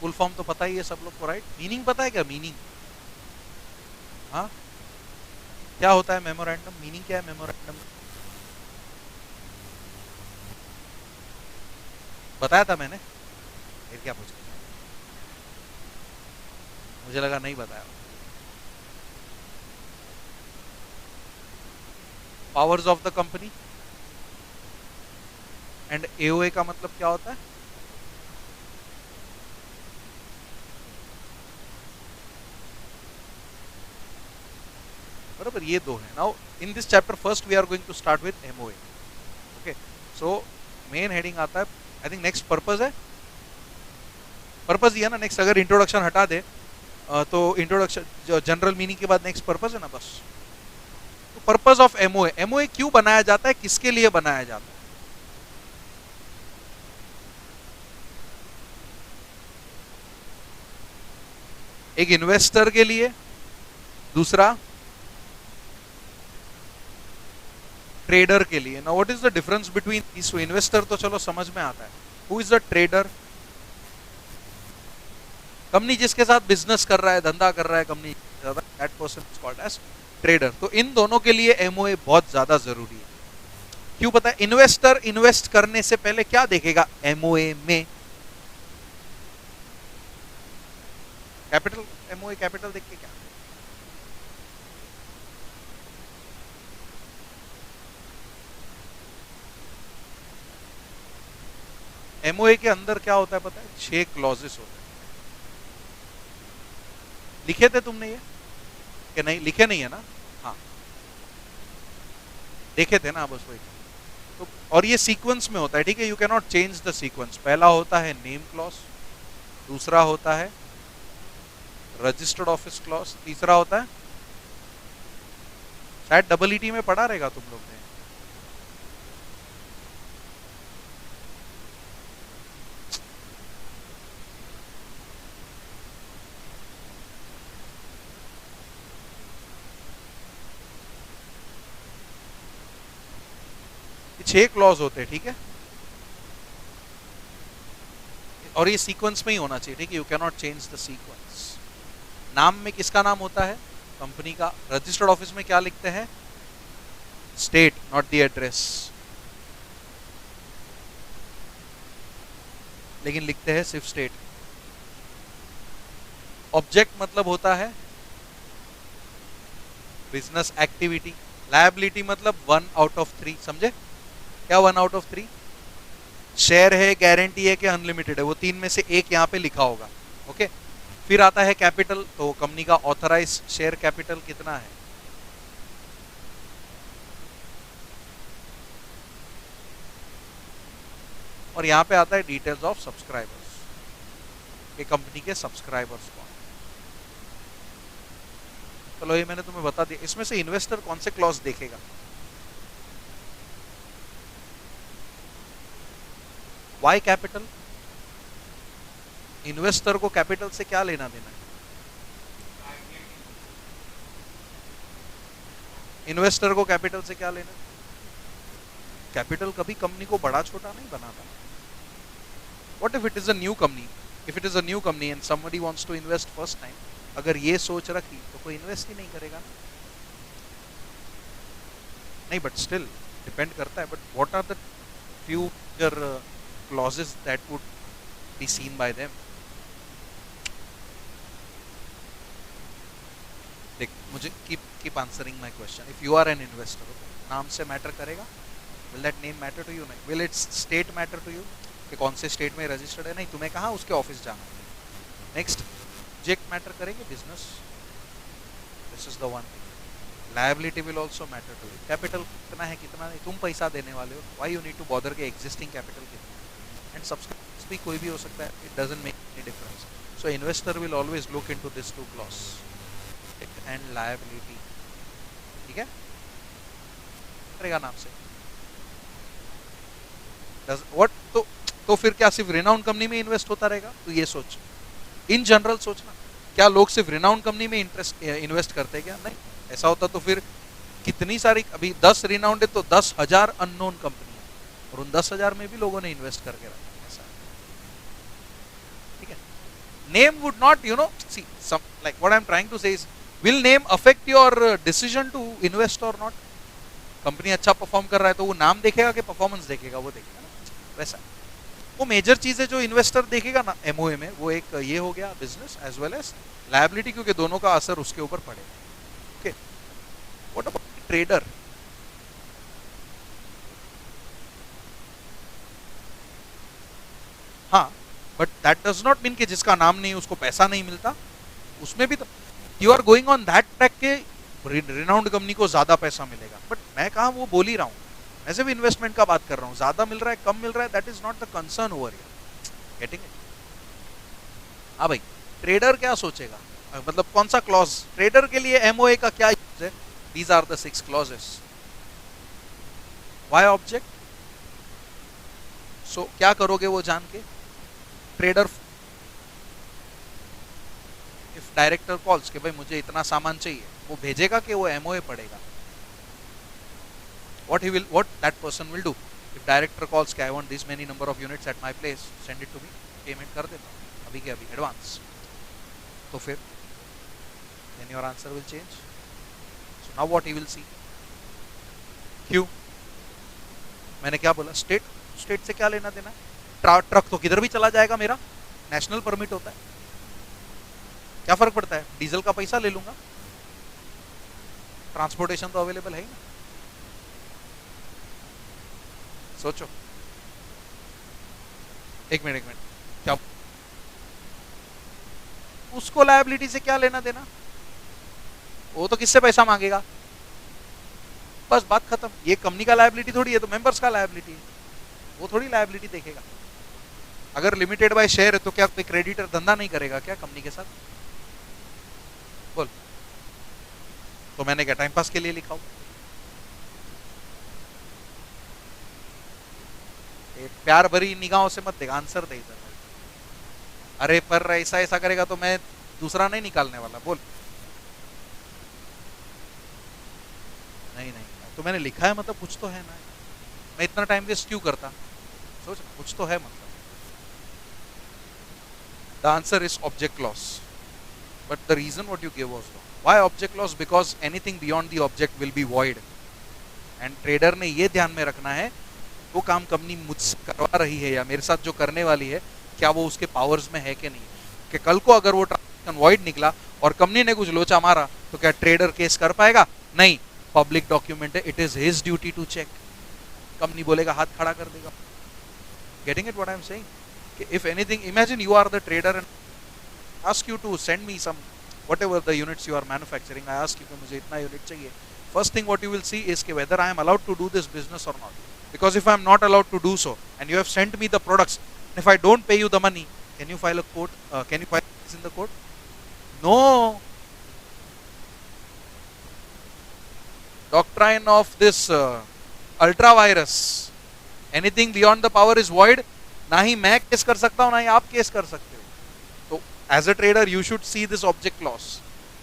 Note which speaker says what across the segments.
Speaker 1: Full form तो पता ही है सब लोग को, राइट? मीनिंग पता है क्या मीनिंग? हाँ, क्या होता है मेमोरेंडम? मीनिंग क्या है मेमोरेंडम? बताया था मैंने, फिर क्या पूछ रहे? मुझे लगा नहीं बताया। Powers of the company and AOA का मतलब क्या होता है? बराबर, ये दो है। Now in this chapter first we are going to start with MOA. Okay, so main heading आता है, आई थिंक नेक्स्ट पर्पस है, पर्पस ही है ना नेक्स्ट। अगर इंट्रोडक्शन हटा दे तो इंट्रोडक्शन जनरल मीनिंग के बाद नेक्स्ट पर्पस है ना, बस। तो पर्पस ऑफ एमओए, एमओए क्यों बनाया जाता है, किसके लिए बनाया जाता है? एक इन्वेस्टर के लिए, दूसरा ट्रेडर के लिए। Now what is the difference between this? Investor तो चलो समझ में आता है, who is the trader? Company जिसके साथ बिजनेस कर रहा है, धंधा कर रहा है company, that person is called as trader. तो इन दोनों के लिए एमओए बहुत ज्यादा जरूरी है। क्यों पता है? इन्वेस्टर इन्वेस्ट करने से पहले क्या देखेगा एमओए में? कैपिटल। एमओए कैपिटल देख के क्या? एमओए के अंदर क्या होता है पता है? 6 क्लॉजेस होते हैं। लिखे थे तुमने ये कि नहीं? लिखे नहीं है ना? हाँ, देखे थे ना, बस वही। तो और ये सीक्वेंस में होता है, ठीक है? You can not change the sequence. पहला होता है नेम क्लॉज, दूसरा होता है रजिस्टर्ड ऑफिस क्लॉज, तीसरा होता है, शायद डबल ईटी में पढ़ा रहेगा तुम लोग ने। ये 6 क्लॉज होते हैं, ठीक है? और ये सीक्वेंस में ही होना चाहिए, ठीक है? You can not change the sequence. नाम में किसका नाम होता है? कंपनी का। रजिस्टर्ड ऑफिस में क्या लिखते हैं? स्टेट, नॉट द एड्रेस, लेकिन लिखते हैं सिर्फ स्टेट। ऑब्जेक्ट मतलब होता है बिजनेस एक्टिविटी। लायबिलिटी मतलब 1 आउट ऑफ 3, समझे? क्या 1 आउट ऑफ 3? शेयर है, गारंटी है कि अनलिमिटेड है, वो 3 में से एक यहां पे लिखा होगा। ओके, फिर आता है कैपिटल, तो कंपनी का ऑथराइज शेयर कैपिटल कितना है? और यहां पे आता है डिटेल्स ऑफ सब्सक्राइबर्स, ये कंपनी के सब्सक्राइबर्स कौन। चलो ये मैंने तुम्हें बता दिया। इसमें से इन्वेस्टर कौन से क्लॉज देखेगा? Why capital? इन्वेस्टर को कैपिटल से क्या लेना देना है? इन्वेस्टर को कैपिटल से क्या लेना? कैपिटल कभी कंपनी को बड़ा छोटा नहीं बनाता। What if it is a new company? If it is a new company and somebody wants to invest first time, अगर ये सोच रखी तो कोई इन्वेस्ट ही नहीं करेगा। नहीं, बट स्टिल डिपेंड करता है। But what are the future clauses that would be seen by them? देख, मुझे keep answering my question. If you are an investor, नाम से मैटर करेगा? Will that name matter to you? नहीं। Will its state matter to you कि कौन से state में रजिस्टर्ड है? नहीं। तुम्हें कहा उसके ऑफिस जाना है। नेक्स्ट, ऑब्जेक्ट मैटर करेंगे, business, this is the one thing. Liability will also matter to you. Capital कितना है कितना नहीं, तुम पैसा देने वाले हो, why you need to bother के एग्जिस्टिंग कैपिटल कितना। एंड सब्सक्राइबर्स भी कोई भी हो सकता है, it doesn't make any difference. So investor will always look into this two clause and liability, ठीक है? करेगा नाम से। व्हाट तो फिर क्या सिर्फ रिनाउंड कंपनी में इन्वेस्ट होता रहेगा? तो ये सोच, इन जनरल सोचना, क्या लोग सिर्फ रिनाउंड कंपनी में इन्वेस्ट करते हैं क्या? नहीं। ऐसा होता तो फिर कितनी सारी, अभी 10 रिनाउंड है तो 10,000 अननोन कंपनी है, और उन 10,000 में भी लोगों ने इन्वेस्ट करके रखा। ऐसा, ठीक है? name would not, see, some, like what I'm trying to say is, will name affect your decision to invest or not? Company अच्छा परफॉर्म कर रहा है तो वो नाम देखेगा कि परफॉर्मेंस देखेगा? वो देखेगा ना। वैसा वो मेजर चीज है जो इन्वेस्टर देखेगा ना एमओए में, वो एक ये हो गया business as well as liability, क्योंकि दोनों का असर उसके ऊपर पड़ेगा। Okay, what about trader? हाँ, but that does not mean कि जिसका नाम नहीं उसको पैसा नहीं मिलता। उसमें भी तो you are going on that track के रिनाउंड कंपनी को ज्यादा पैसा मिलेगा, बट मैं कहा वो बोल ही रहा हूँ, मैं सिर्फ इन्वेस्टमेंट का बात कर रहा हूँ। ज्यादा मिल रहा है कम मिल रहा है, that is not the concern over here. Getting it? हाँ भाई, ट्रेडर क्या सोचेगा, मतलब कौन सा क्लॉज ट्रेडर के लिए एमओए का क्या यूज है? These are the 6 clauses. Why object? So क्या करोगे वो जान के? ट्रेडर इफ डायरेक्टर कॉल्स कि भाई मुझे इतना सामान चाहिए, वो भेजेगा कि वो एमओए पढ़ेगा? what that person will do? If director calls कि I want this many number of units at my place, send it to me, payment कर देता हूँ अभी के अभी एडवांस। तो फिर then your answer will change. So now what he will see? क्यों? मैंने क्या बोला? स्टेट से क्या लेना देना? ट्रक तो किधर भी चला जाएगा, मेरा नेशनल परमिट होता है, क्या फर्क पड़ता है? डीजल का पैसा ले लूंगा, ट्रांसपोर्टेशन तो अवेलेबल है ही ना। सोचो, एक मिनट क्या उसको लायबिलिटी से क्या लेना देना? वो तो किससे पैसा मांगेगा? बस बात खत्म। ये कंपनी का लायबिलिटी थोड़ी है, तो मेंबर्स का लायबिलिटी है, वो थोड़ी लायबिलिटी देखेगा। अगर लिमिटेड बाय शेयर है तो क्या कोई क्रेडिटर धंधा नहीं करेगा क्या कंपनी के साथ? बोल। तो मैंने क्या टाइम पास के लिए लिखा हूं? प्यार भरी निगाहों से मत देगा, आंसर दे इधर। अरे पर ऐसा ऐसा करेगा तो मैं दूसरा नहीं निकालने वाला। बोल। नहीं नहीं, तो मैंने लिखा है मतलब कुछ तो है ना, मैं इतना टाइम वेस्ट क्यों करता? सोच, कुछ तो है मतलब। The answer is object loss, but the reason what you give was wrong. Why object loss? Because anything beyond the object will be void, and trader ने ये ध्यान में रखना है वो काम कंपनी मुझसे करवा रही है या मेरे साथ जो करने वाली है, क्या वो उसके पावर्स में है कि नहीं, कि कल को अगर वो ट्रांजेक्शन वॉइड निकला और कंपनी ने कुछ लोचा मारा तो क्या ट्रेडर केस कर पाएगा? नहीं, पब्लिक डॉक्यूमेंट है, it is his duty to check. Company बोलेगा हाथ खड़ा कर देगा। Getting it what I am saying? कि if anything, imagine you are the trader and ask you to send me some whatever the units you are manufacturing, I ask you कि मुझे इतना unit चाहिए। First thing what you will see is कि whether I am allowed to do this business और not. Because if I am not allowed to do so, and you have sent me the products, and if I don't pay you the money, can you file a court? Can you file this in the court? No. Doctrine of this ultra virus. Anything beyond the power is void. ना ही मैं case कर सकता हूँ, ना ही आप case कर सकते हो। तो as a trader, you should see this object loss,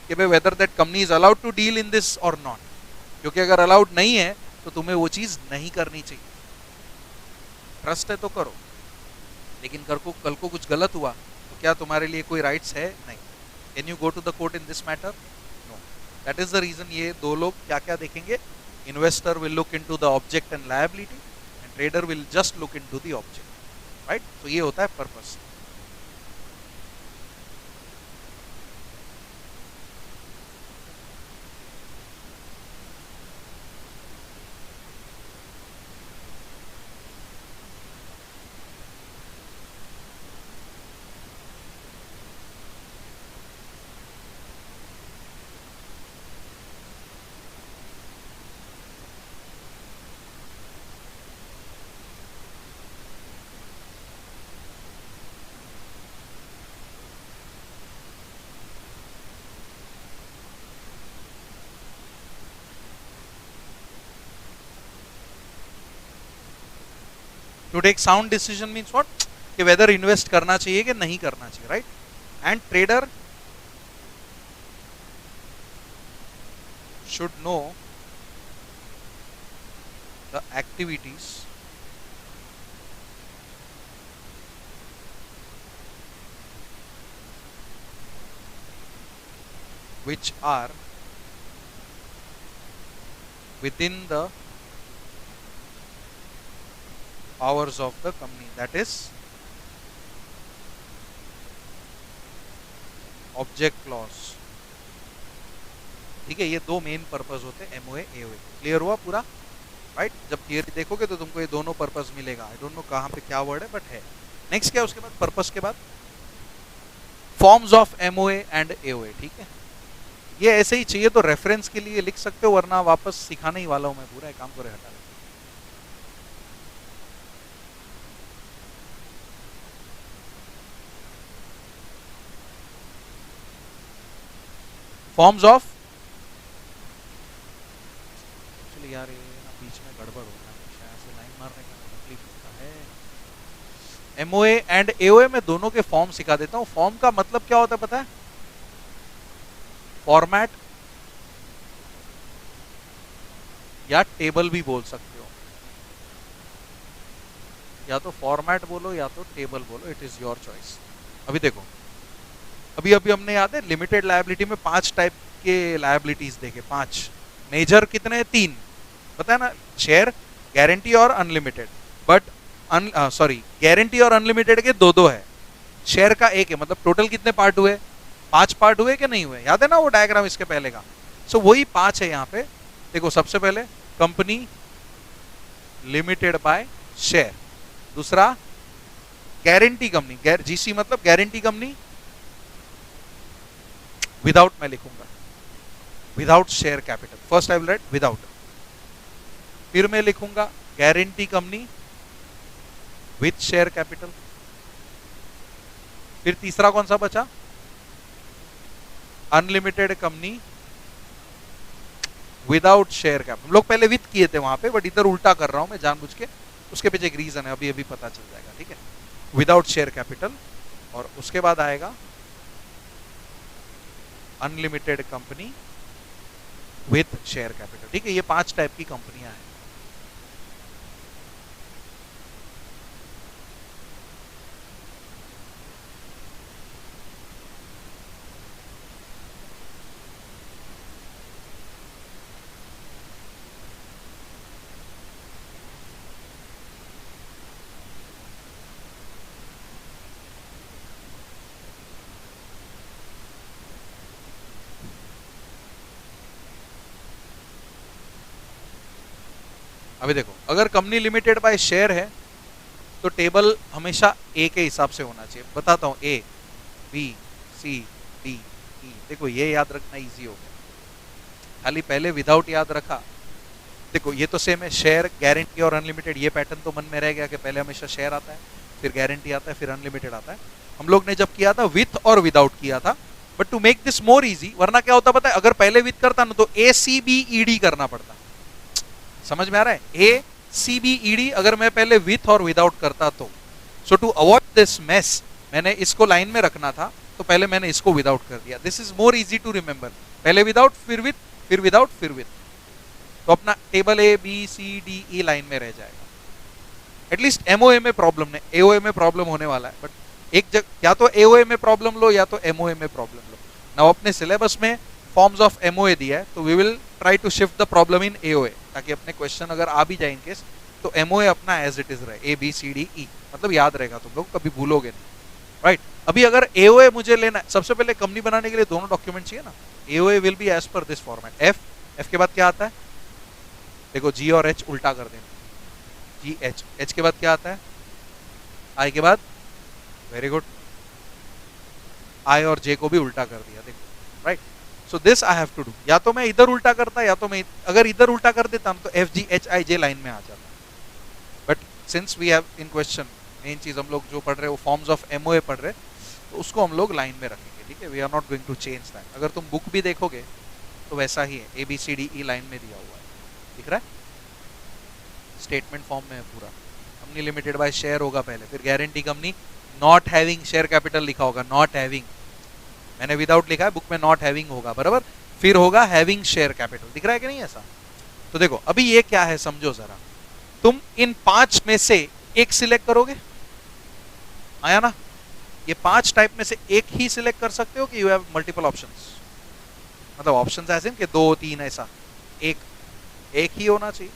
Speaker 1: कि भाई whether that company is allowed to deal in this or not. क्योंकि अगर allowed नहीं है तो तुम्हें वो चीज नहीं करनी चाहिए। ट्रस्ट है तो करो, लेकिन कल को कुछ गलत हुआ तो क्या तुम्हारे लिए कोई राइट्स है? नहीं। Can you go to the court in this matter? No. That is the reason ये दो लोग क्या क्या देखेंगे? Investor will look into the object and liability, and trader will just look into the object. Right? तो ये होता है purpose. To take sound decision means what? कि वेदर इन्वेस्ट करना चाहिए कि नहीं करना चाहिए। Right? And trader should know the activities which are within the powers of the company, that is object clause. ठीक है, ये दो मेन पर्पस होते हैं एमओए एओए। क्लियर हुआ पूरा? राइट, जब थियरी देखोगे तो तुमको ये दोनों पर्पस मिलेगा। आई डोंट नो कहाँ पे क्या वर्ड है बट है। नेक्स्ट क्या है उसके बाद, पर्पस के बाद forms of MOA and AOA. ठीक है, ये ऐसे ही चाहिए तो रेफरेंस के लिए लिख सकते हो, वरना वापस सिखाने ही वाला हूं मैं पूरा, एक काम करे हटा। फॉर्म्स ऑफ, एक्चुअली यार ये ना बीच में गड़बड़ हो रहा है, शायद से लाइन मारने का तकलीफ होता है। एमओए एंड एओए में दोनों के फॉर्म सिखा देता हूँ। फॉर्म का मतलब क्या होता है पता है? फॉर्मेट या टेबल भी बोल सकते हो, या तो फॉर्मेट बोलो या तो टेबल बोलो, इट इज योर चॉइस। अभी देखो, अभी अभी हमने याद है लिमिटेड लायबिलिटी में 5 टाइप के लायबिलिटीज देखे, 5 मेजर कितने हैं? 3 पता है ना, शेयर, गारंटी और अनलिमिटेड। बट सॉरी, गारंटी और अनलिमिटेड के 2-2 है, शेयर का 1 है। मतलब टोटल कितने पार्ट हुए? 5 पार्ट हुए कि नहीं हुए? याद है ना वो डायग्राम इसके पहले का? सो वही 5 है यहाँ पे। देखो, सबसे पहले कंपनी लिमिटेड बाय शेयर, दूसरा गारंटी कंपनी, जीसी मतलब गारंटी कंपनी विदाउट, मैं लिखूंगा without share capital, first I will write without, फिर मैं लिखूंगा guarantee company with share capital, फिर तीसरा कौन सा बचा? Unlimited company without share capital. हम लोग पहले विथ किए थे वहां पे, बट इधर उल्टा कर रहा हूं मैं जानबूझ के, उसके पीछे एक रीजन है, अभी अभी पता चल जाएगा। ठीक है, विदाउट शेयर कैपिटल, और उसके बाद आएगा unlimited company with share capital. ठीक है, ये 5 टाइप की कंपनियां हैं। अभी देखो, अगर कंपनी लिमिटेड बाय शेयर है तो टेबल हमेशा ए के हिसाब से होना चाहिए। बताता हूं, ए बी सी डी ई। देखो ये याद रखना इजी हो गया, खाली पहले विदाउट याद रखा। देखो ये तो सेम है, शेयर, गारंटी और अनलिमिटेड। ये पैटर्न तो मन में रह गया कि पहले हमेशा शेयर आता है, फिर गारंटी आता है, फिर अनलिमिटेड आता है। हम लोग ने जब किया था विथ और विदाउट किया था, but to make this more easy, वरना क्या होता पता है, अगर पहले विथ करता ना तो ए सी बी ई डी करना पड़ता। समझ में आ रहा है? ए सी बी ई डी अगर मैं पहले विथ और विदाउट करता तो। सो टू अवॉइड दिस मेस, मैंने इसको लाइन में रखना था, तो पहले मैंने इसको विदाउट कर दिया। This is more easy to remember, पहले विदाउट फिर विथ, फिर विदाउट फिर विथ, तो अपना table A B C D E line में रह जाएगा। एटलीस्ट एमओए में प्रॉब्लम नहीं, एओए में प्रॉब्लम होने वाला है, बट एक जगह या तो एओए में प्रॉब्लम लो या तो एमओए में प्रॉब्लम लो। ना अपने सिलेबस में फॉर्म्स ऑफ एमओए दिया है, तो we will try to shift the problem in AOA, ताकि अपने क्वेश्चन अगर आ भी जाए इन केस तो एमओए अपना एज इट इज रहे, ए बी सी डी ई, मतलब याद रहेगा, तुम लोग कभी भूलोगे नहीं। राइट, अभी अगर एओए मुझे लेना है, सबसे पहले कंपनी बनाने के लिए दोनों डॉक्यूमेंट चाहिए ना। AOA will be as per this format. F, F के बाद क्या आता है? देखो जी और एच उल्टा कर देना, जी एच, एच के बाद क्या आता है? आई के बाद, वेरी गुड, आई और जे को भी उल्टा कर दिया। देखो right, so this I have to do, या तो मैं इधर उल्टा करता, या तो मैं अगर इधर उल्टा कर देता तो F G H I J line में आ जाता। But since we have in question, main चीज हम लोग जो पढ़ रहे हैं वो फॉर्म्स ऑफ एमओए पढ़ रहे, तो उसको हम लोग लाइन में रखेंगे। ठीक है, we are not going to change that. अगर तुम बुक भी देखोगे तो वैसा ही है, A B C D E line में दिया हुआ है, दिख रहा है? स्टेटमेंट फॉर्म में है पूरा। कंपनी लिमिटेड बाय शेयर होगा पहले, फिर guarantee company not having share capital लिखा होगा, नॉट हैविंग, मैंने विदाउट लिखा है, बुक में नॉट हैविंग होगा, बराबर। फिर होगा हैविंग शेयर कैपिटल, दिख रहा है कि नहीं ऐसा? तो देखो अभी ये क्या है समझो जरा, तुम इन 5 में से एक सिलेक्ट करोगे, आया ना? ये 5 टाइप में से एक ही सिलेक्ट कर सकते हो कि यू हैव मल्टीपल ऑप्शंस? मतलब ऑप्शंस ऐसे कि 2 3 ऐसा, एक एक ही होना चाहिए.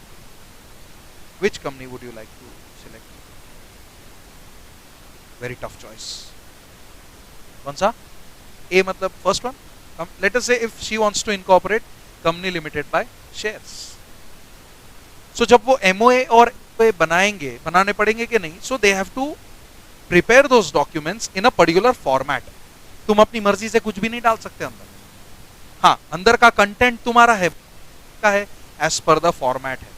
Speaker 1: Which company would you like to select? Very tough choice. कौन सा? ए मतलब first one. Let us say if she wants to incorporate company limited by shares. So जब वो एमओए और बनाने पड़ेंगे कि नहीं, so they have to prepare those documents in a particular format. तुम अपनी मर्जी से कुछ भी नहीं डाल सकते अंदर. हाँ, अंदर का कंटेंट तुम्हारा है एज पर द फॉर्मेट है.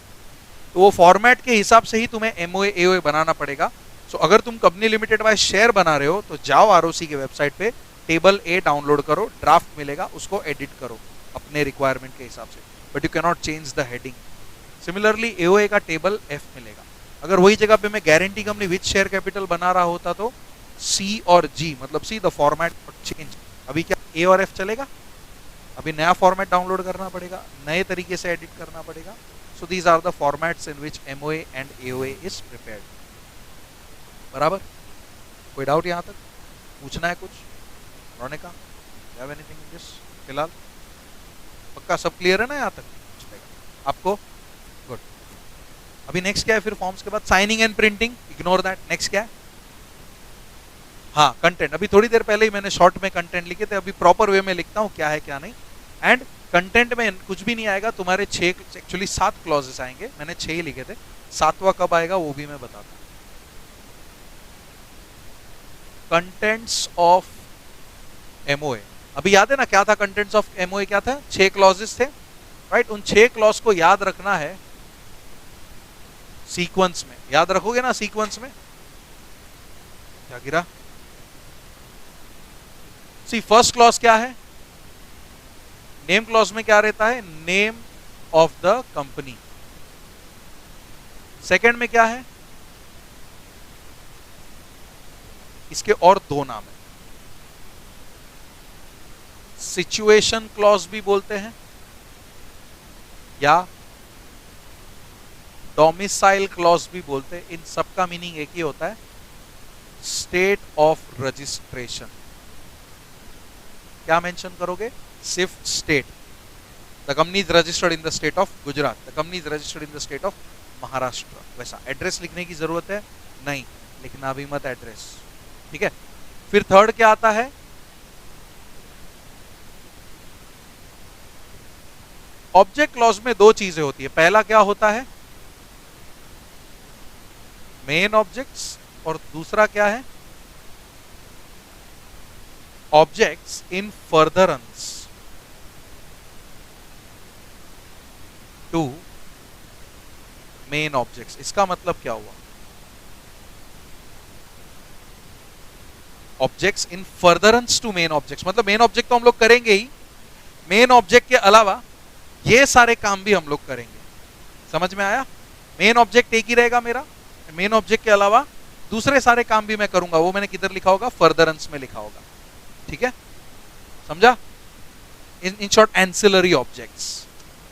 Speaker 1: तो वो फॉर्मेट के हिसाब से ही तुम्हें एमओए एओए बनाना पड़ेगा. सो अगर तुम कंपनी लिमिटेड बाय शेयर बना रहे हो तो जाओ आरओसी के वेबसाइट पे, टेबल ए डाउनलोड करो, ड्राफ्ट मिलेगा, उसको एडिट करो अपने रिक्वायरमेंट के हिसाब से, but you can not change the heading. Similarly AOA का टेबल एफ मिलेगा. अगर वही जगह पे मैं guarantee company with share capital बना रहा होता तो सी और जी, मतलब सी द फॉर्मेट चेंज. अभी क्या ए और एफ चलेगा? अभी नया फॉर्मेट डाउनलोड करना पड़ेगा, नए तरीके से एडिट करना पड़ेगा. So these are the formats in which MOA and AOA is prepared. बराबर? कोई डाउट यहां तक? पूछना है कुछ? Ronika, you have anything in this? फिलहाल पक्का सब क्लियर है ना यहां तक आपको? गुड. अभी नेक्स्ट क्या है फिर फॉर्म्स के बाद? Signing and printing, ignore that. Next क्या है? हाँ, कंटेंट. अभी थोड़ी देर पहले ही मैंने शॉर्ट में कंटेंट लिखे थे, अभी प्रॉपर वे में लिखता हूँ क्या है क्या नहीं. एंड कंटेंट में कुछ भी नहीं आएगा, तुम्हारे 6 एक्चुअली 7 क्लॉजेस आएंगे. मैंने 6 ही लिखे थे, 7वां कब आएगा वो भी मैं बताता हूँ. कंटेंट्स ऑफ एमओए, अभी याद है ना क्या था कंटेंट्स ऑफ एमओए? क्या था? 6 क्लॉजेस थे, राइट? उन 6 क्लॉज को याद रखना है सीक्वेंस में. याद रखोगे ना सीक्वेंस में? क्या गिरा? सी फर्स्ट क्लॉज क्या है? नेम क्लॉज में क्या रहता है? Name of the company. Second में क्या है? इसके और 2 नाम है. सिचुएशन क्लॉज भी बोलते हैं या डोमिसाइल क्लॉज भी बोलते हैं. इन सबका मीनिंग एक ही होता है, स्टेट ऑफ रजिस्ट्रेशन. क्या मेंशन करोगे? सिर्फ state. The company is registered in the state of Gujarat, the company is registered in the state of Maharashtra. वैसा एड्रेस लिखने की जरूरत है नहीं, लिखना भी मत एड्रेस. ठीक है. फिर थर्ड क्या आता है? ऑब्जेक्ट क्लॉज में 2 चीजें होती है. पहला क्या होता है? मेन ऑब्जेक्ट्स, और दूसरा क्या है? Objects in furtherance to main objects. इसका मतलब क्या हुआ? Objects in furtherance to main objects मतलब मेन ऑब्जेक्ट तो हम लोग करेंगे ही, मेन ऑब्जेक्ट के अलावा ये सारे काम भी हम लोग करेंगे. समझ में आया? मेन ऑब्जेक्ट एक ही रहेगा मेरा, मेन ऑब्जेक्ट के अलावा दूसरे सारे काम भी मैं करूंगा. वो मैंने किधर लिखा होगा? फर्दरेंस में लिखा होगा. ठीक है, समझा? In short ancillary objects.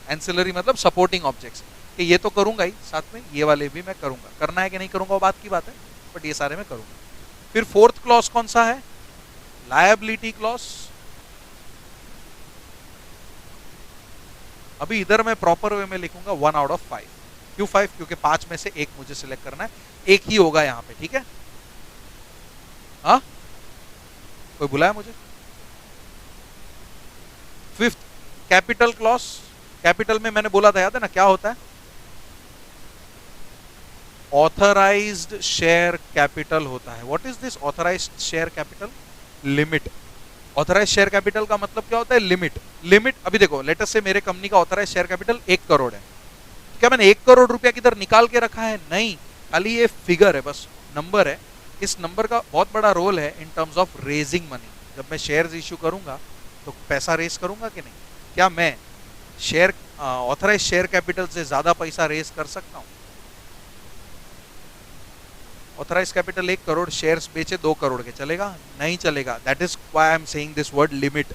Speaker 1: Ancillary मतलब सपोर्टिंग ऑब्जेक्ट्स, कि ये तो करूंगा ही, साथ में ये वाले भी मैं करूंगा. करना है कि नहीं करूंगा वो बात की बात है, बट ये सारे मैं करूंगा. फिर फोर्थ क्लॉज कौन सा है? Liability clause. अभी इधर मैं प्रॉपर वे में लिखूंगा 1 आउट ऑफ 5. क्यों 5? क्योंकि 5 में से एक मुझे सिलेक्ट करना है, एक ही होगा यहां पे. ठीक है? हाँ, कोई बुलाया मुझे? Fifth capital clause. कैपिटल में मैंने बोला था, याद है ना क्या होता है? ऑथराइज्ड शेयर कैपिटल होता है. What is this authorised share capital? Limit. Authorised share capital का मतलब क्या होता है? लिमिट. लिमिट. अभी देखो, लेट अस से मेरे कंपनी का ऑथराइज्ड शेयर कैपिटल 1 करोड़ है. क्या मैंने 1 करोड़ रुपया किधर निकाल के रखा है? नहीं, खाली ये फिगर है, बस नंबर है. इस नंबर का बहुत बड़ा रोल है in terms of raising money. जब मैं शेयर्स इश्यू करूंगा तो पैसा रेज करूंगा कि नहीं? क्या मैं शेयर ऑथराइज्ड शेयर कैपिटल से ज्यादा पैसा रेज कर सकता हूं? ऑथराइज्ड कैपिटल 1 करोड़, शेयर्स बेचे 2 करोड़ के, चलेगा? नहीं चलेगा. That is why I am saying this word limit.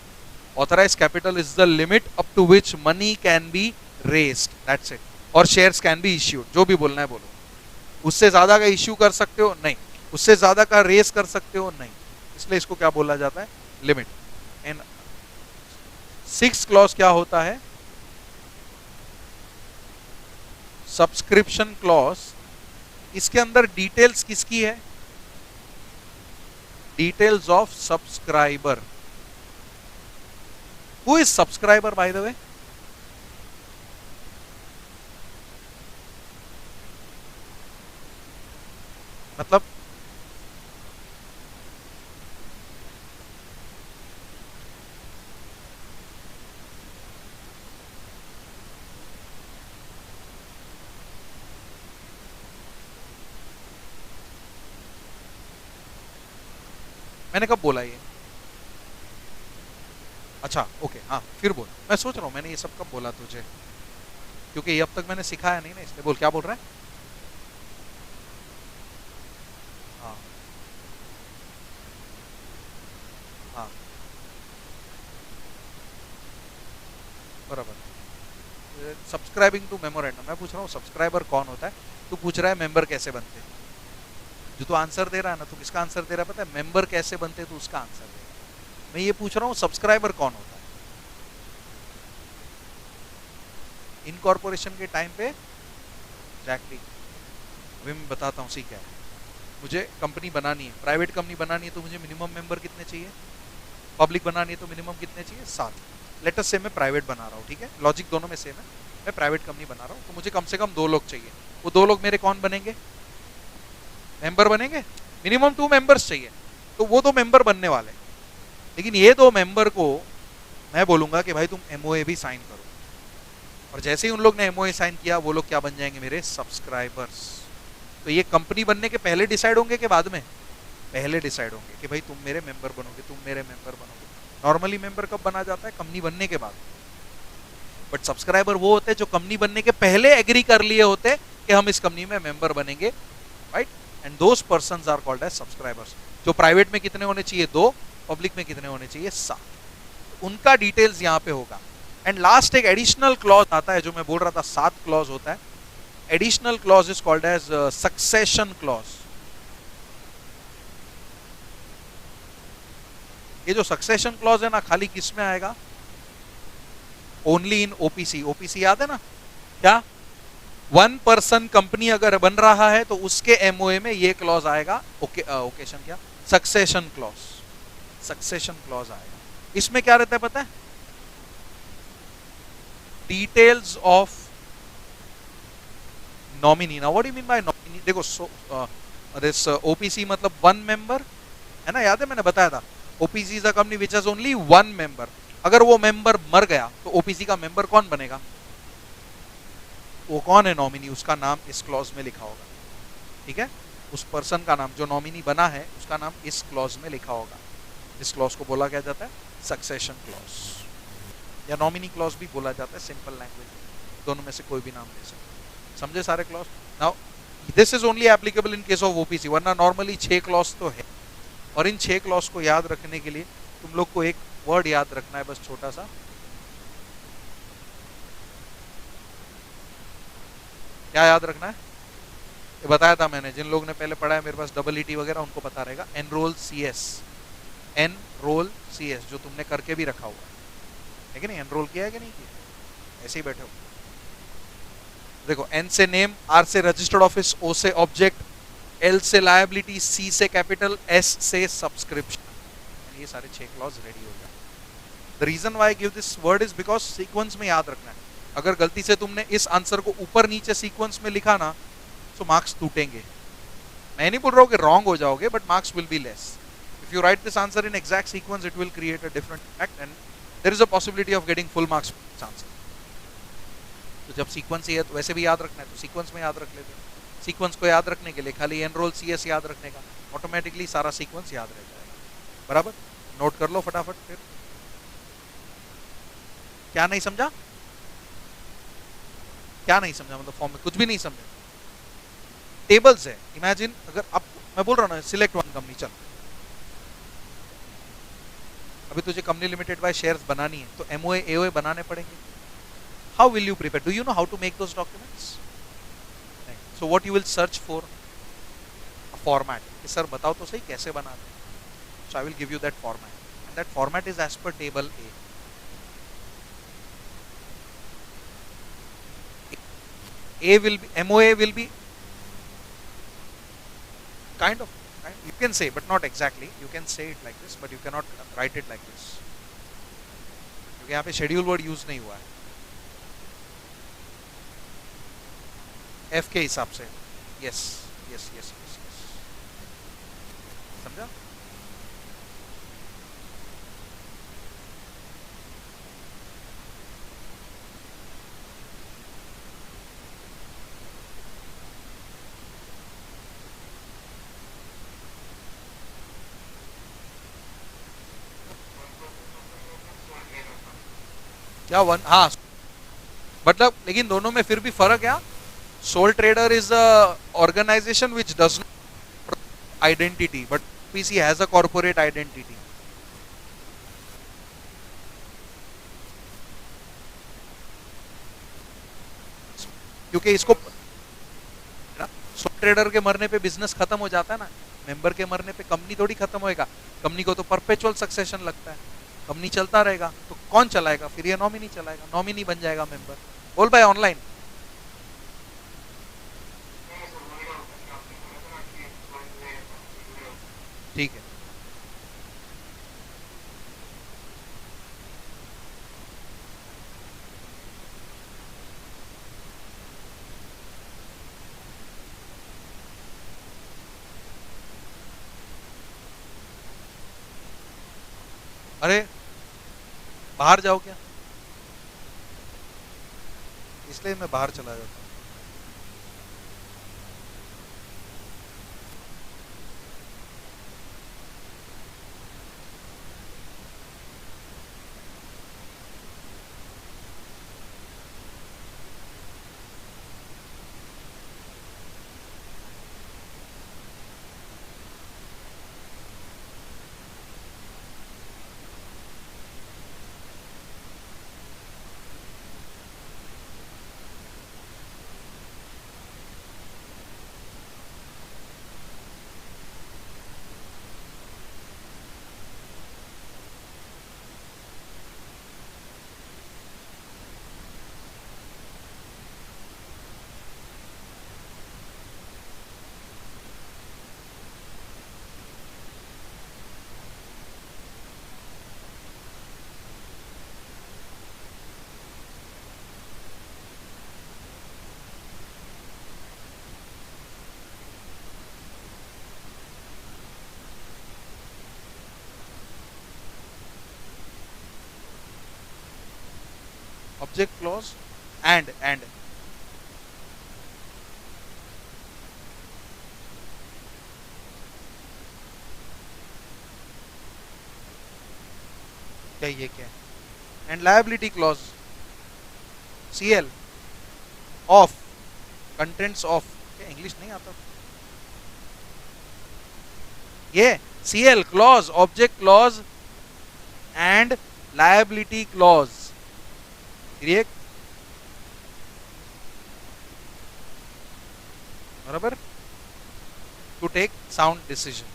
Speaker 1: Authorized capital is the limit up to which money can be raised. That's it. और शेयर्स कैन बी इश्यूड. जो भी बोलना है बोलो. उससे ज्यादा का इश्यू कर सकते हो? नहीं. उससे ज्यादा का रेज कर सकते हो? नहीं. इसलिए इसको क्या बोला जाता है? लिमिट. एंड सिक्स क्लॉज क्या होता है? Subscription clause. इसके अंदर डिटेल्स किसकी है? Details of subscriber. Who is subscriber by the way? मतलब मैंने कब बोला ये? अच्छा ओके, हाँ फिर बोल। मैं सोच रहा हूं मैंने ये सब कब बोला तुझे, क्योंकि ये अब तक मैंने सिखाया नहीं ना, इसलिए बोल क्या बोल रहा है। हाँ हाँ बराबर। सब्सक्राइबिंग टू मेमोरेंडम, मैं पूछ रहा हूँ सब्सक्राइबर कौन होता है, तू पूछ रहा है मेंबर कैसे बनते हैं। जो तू आंसर दे रहा है ना, तू किसका आंसर दे रहा है पता है? मेंबर कैसे बनते, तू उसका आंसर दे रहा है। मैं ये पूछ रहा हूँ सब्सक्राइबर कौन होता है। इनकॉर्पोरेशन के टाइम पे एग्जैक्टली, अभी मैं बताता हूँ सी क्या है। मुझे कंपनी बनानी है, प्राइवेट कंपनी बनानी है, तो मुझे मिनिमम मेंबर कितने चाहिए? पब्लिक बनानी है तो मिनिमम कितने चाहिए? 7। लेट अस से मैं प्राइवेट बना रहा हूँ, ठीक है, लॉजिक दोनों में सेम है। मैं प्राइवेट कंपनी बना रहा हूँ तो मुझे कम से कम 2 लोग चाहिए। वो 2 लोग मेरे कौन बनेंगे? मेंबर बनेंगे। मिनिमम 2 मेंबर्स चाहिए, तो वो 2 मेंबर बनने वाले। लेकिन ये 2 मेंबर को मैं बोलूंगा कि भाई तुम एमओए भी साइन करो, और जैसे ही उन लोग ने एमओए साइन किया, वो लोग क्या बन जाएंगे? मेरे सब्सक्राइबर्स। तो ये कंपनी बनने के पहले डिसाइड होंगे कि बाद में? पहले डिसाइड होंगे कि भाई तुम मेरे मेंबर बनोगे, तुम मेरे मेंबर बनोगे। नॉर्मली मेंबर कब बना जाता है? कंपनी बनने के बाद। बट सब्सक्राइबर वो होते हैं जो कंपनी बनने के पहले एग्री कर लिए होते कि हम इस कंपनी में मेंबर बनेंगे, right? And those persons are called as subscribers. जो प्राइवेट में कितने होने चाहिए? 2। पब्लिक में कितने होने चाहिए? 7। उनका डिटेल्स यहाँ पे होगा। एंड लास्ट एक एडिशनल क्लॉज आता है, जो मैं बोल रहा था 7 क्लॉज होता है। Additional clause is called as succession clause. ये जो सक्सेशन क्लॉज है ना, खाली किस में आएगा? Only in OPC. ओपीसी याद है ना क्या? 1 पर्सन कंपनी अगर बन रहा है तो उसके एमओए में ये क्लॉज आएगा। ओकेशन क्या? Succession clause. सक्सेशन क्लॉज आएगा। इसमें क्या रहता है पता है? Details of nominee. Now what do you mean by nominee? देखो दिस ओपीसी मतलब 1 मेंबर है ना, याद है मैंने बताया था। OPC is a company which has only 1 member. अगर वो मेंबर मर गया तो ओपीसी का मेंबर कौन बनेगा? वो कौन है नॉमिनी, उसका नाम इस क्लॉज में लिखा होगा, ठीक है? उस पर्सन का नाम, जो नॉमिनी बना है, उसका नाम इस क्लॉज में लिखा होगा। इस क्लॉज को बोला क्या जाता है? सक्सेशन क्लॉज, या नॉमिनी क्लॉज भी बोला जाता है, सिंपल लैंग्वेज। दोनों में से कोई भी नाम ले सकते। समझे सारे clause? Now this is only applicable in case of OPC, वरना नॉर्मली 6 क्लॉज तो है। और इन 6 क्लॉज को याद रखने के लिए तुम लोग को एक वर्ड याद रखना है, बस छोटा सा। क्या याद रखना है? ये बताया था मैंने, जिन लोगों ने पहले पढ़ा है, मेरे पास EET वगैरह, उनको पता रहेगा। Enrol CS। एनरोल CS, जो तुमने करके भी रखा हुआ है कि नहीं? एनरोल किया है कि नहीं किया? ऐसे ही बैठे हो। देखो, एन से नेम, आर से रजिस्टर्ड ऑफिस, ओ से ऑब्जेक्ट, एल से लायबिलिटी, सी से कैपिटल, एस से सब्सक्रिप्शन। ये सारे 6 क्लॉज रेडी हो गए। The reason why I give this word is because sequence में याद रखना है। अगर गलती से तुमने इस आंसर को ऊपर नीचे सीक्वेंस में लिखा ना, तो मार्क्स टूटेंगे। मैं नहीं बोल रहा हूँ कि रॉन्ग हो जाओगे, but marks will be less. If you write this answer in exact sequence, it will create a different effect and there is a possibility of getting full marks for this answer. तो जब sequence ही है तो वैसे भी याद रखना है, तो सीक्वेंस में याद रख लेते हैं। सीक्वेंस को याद रखने के लिए खाली एनरोल CS याद रखने का, ऑटोमेटिकली सारा सीक्वेंस याद रह जाएगा। बराबर? नोट कर लो फटाफट। फिर क्या नहीं समझा? क्या नहीं समझा मतलब फॉर्म में कुछ भी नहीं समझा? टेबल्स है। इमेजिन अगर अब मैं बोल रहा हूँ ना, सिलेक्ट 1 कंपनी, चल अभी तुझे कंपनी लिमिटेड बाय शेयर्स बनानी है, तो MOA AOA बनाने पड़ेंगे। How will you prepare? Do you know how to make those documents? So what you will search for? A format. Sir बताओ तो सही कैसे बनाते हैं? So I will give you that format, and that format is as per table A. A will be MOA will be kind of you can say, but not exactly. You can say it like this, but you cannot write it like this क्योंकि यहाँ पे schedule word use नहीं हुआ है F के हिसाब से. Yes yes yes yes yes. समझा. क्या वन हाँ मतलब लेकिन दोनों में फिर भी फर्क क्या. Sole trader is a organization which does not identity but PC has a corporate identity. क्योंकि इसको सोल ट्रेडर के मरने पे बिजनेस खत्म हो जाता है ना. मेंबर के मरने पे कंपनी थोड़ी खत्म होएगा. कंपनी को तो परपेचुअल सक्सेशन लगता है. कंपनी चलता रहेगा तो कौन चलाएगा फिर. ये नॉमिनी चलाएगा. नॉमिनी बन जाएगा मेंबर. बोल भाई ऑनलाइन. ठीक है. अरे बाहर जाओ क्या. इसलिए मैं बाहर चला जाता हूँ. ऑब्जेक्ट क्लॉज एंड क्या ये क्या है. And liability clause. CL of contents of. क्या इंग्लिश नहीं आता. ये CL clause object clause and liability clause. बराबर. To take sound decision.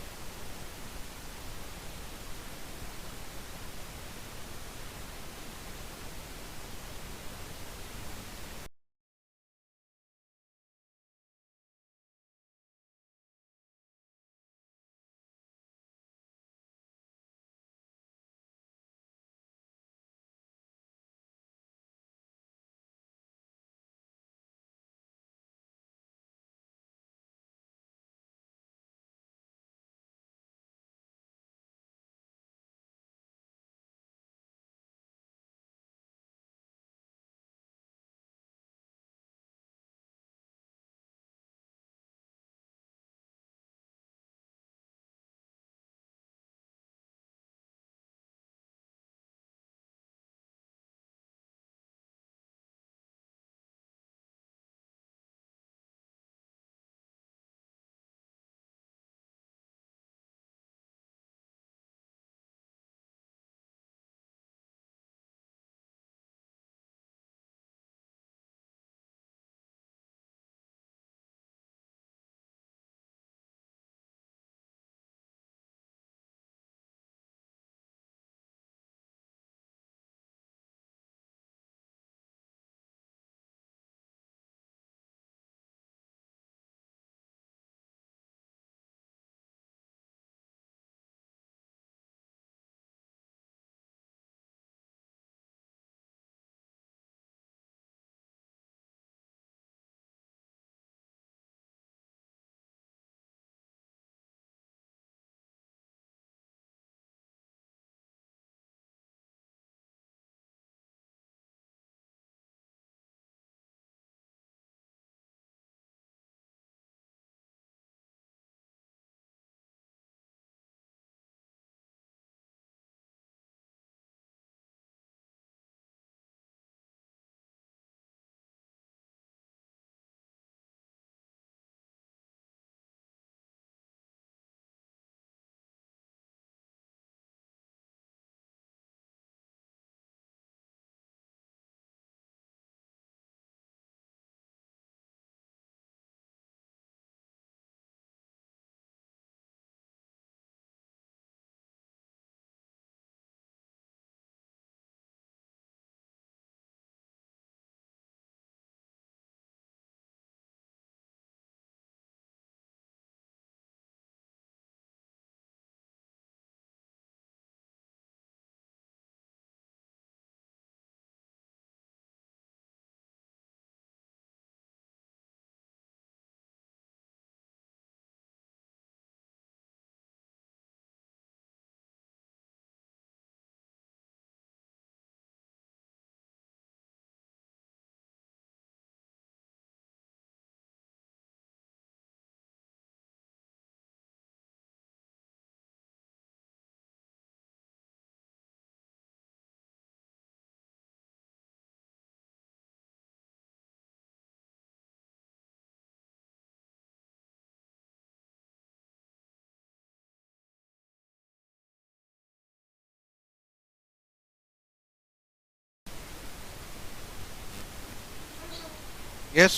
Speaker 1: Yes,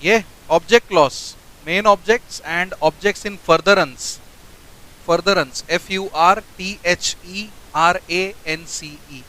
Speaker 1: ये object clause, main objects and objects in furtherance, furtherance, FURTHERANCE.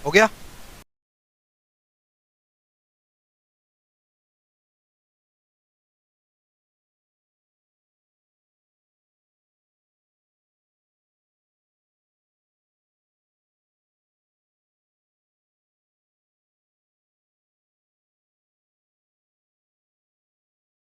Speaker 1: हो गया?